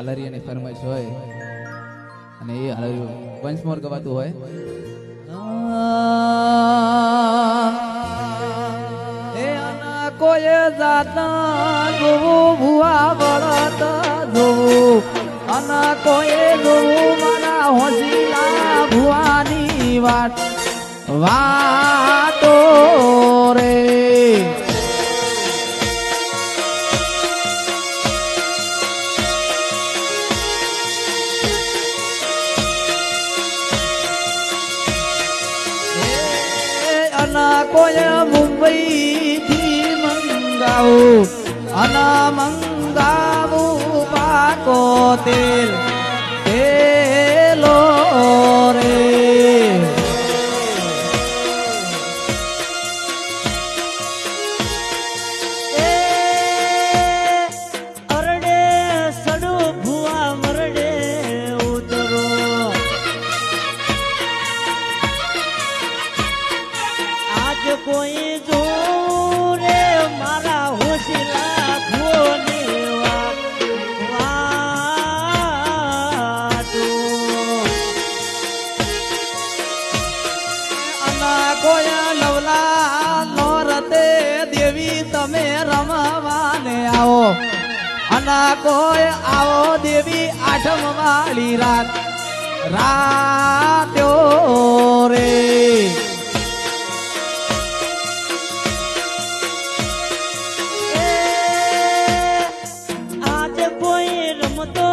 હાલરિયાની ફરમાઈશ હોય અને એ હાલરિયું વંશ મોર ગવાતું હોય. એ અના કોઈ જાતના જોવું ભુવા બળત જોવું અના કોઈ જોવું મારા હોશીલા ભુવાની વાતો રે. કોઈ મુંબઈ થી મંગાવું અના મંગાવું પાકો તેલો રે. અરડે સડુ ભુવા મરડે ઉતરો આજ કોઈ જોરે મારા હોશીલા ભુવની વાતો. અના કોઈ નવલા નોરતે દેવી તમે રમવાને આવો અના કોઈ આવો દેવી આઠમ વાળી રાત્યો રે. આજ કોઈ રમતો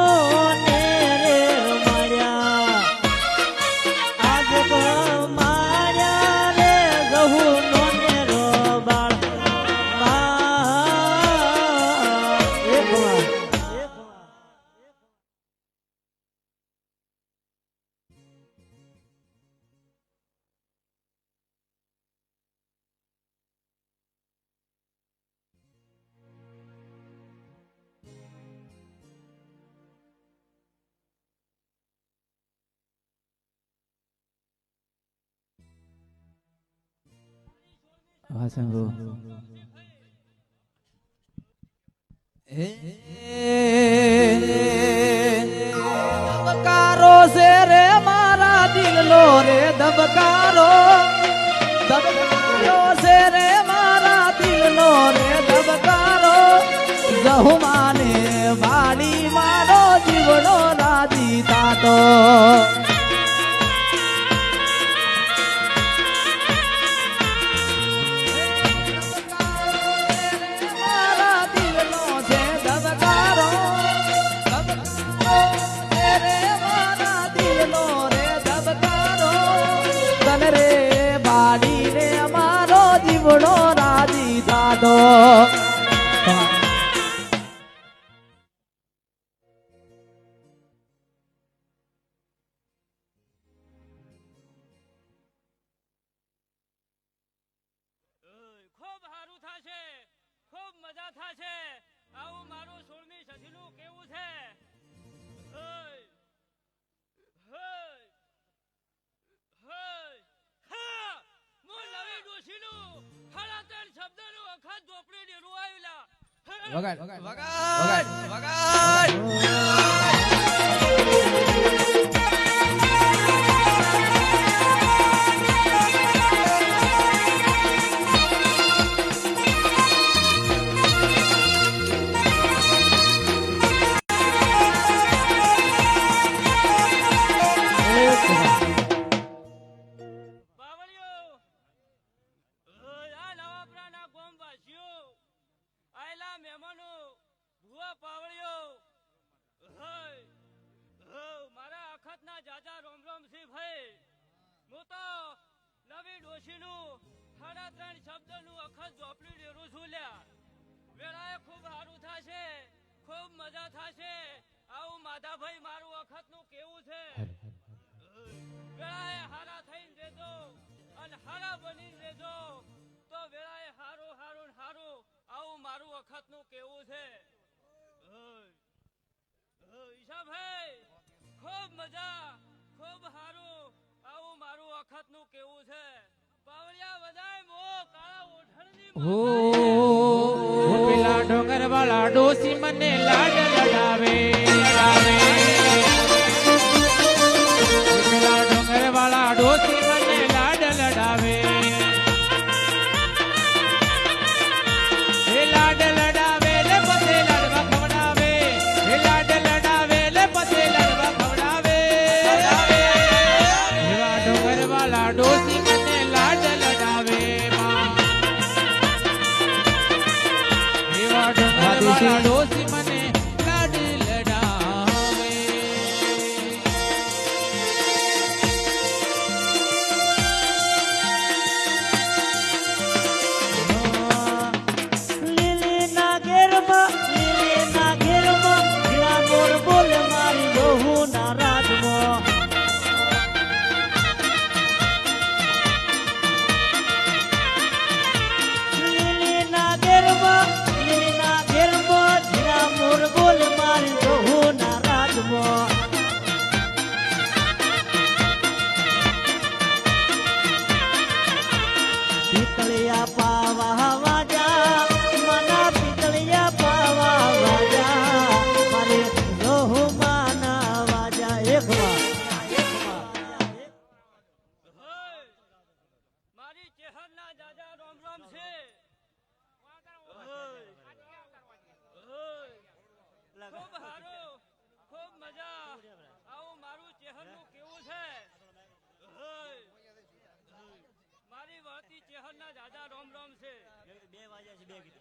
ને રે રમાડ્યા આજ કોઈ માર્યા રે ગહુ નો ને રો બાળ વાસંગો ધબકારો છે રે મારા દિલનો રે ધબકારો છે રે મારા દિલનો રે ધબકારો જહુમાને વાડી મારો જીવડો રાજી તાતો. જીવડો રાજી થાતો. ખૂબ સારું થાશે ખૂબ મજા થાશે આવું મારું 16મી સદીનું કેવું છે. વગાડ વગાડ વગાડ. જાજા રોમ રોમ સી ભાઈ હું તો નવી ડોશીનું 3.5 શબ્દનું અખત ઝોપડી ડેરું છું લ્યા. વેળાએ ખૂબ સારું થાશે ખૂબ મજા થાશે આવું માધાભાઈ મારું અખતનું કેવું છે. વેળાએ હારા થઈને રહેજો અને હારા બનીને રહેજો તો વેળાએ હારું હારું હારું આવું મારું અખતનું કેવું છે. ઈશાભાઈ ખૂબ મજા ખૂબ સારું આવું મારું અખતનું કેવું છે. પાવળિયા બધાય મો કાળા ઓઢણની હો પેલા ડોંગર વાળા ડોસી મને લાડ લડાવે જાજા રોમ રોમ છે. બે વાગ્યા છે બે કીધું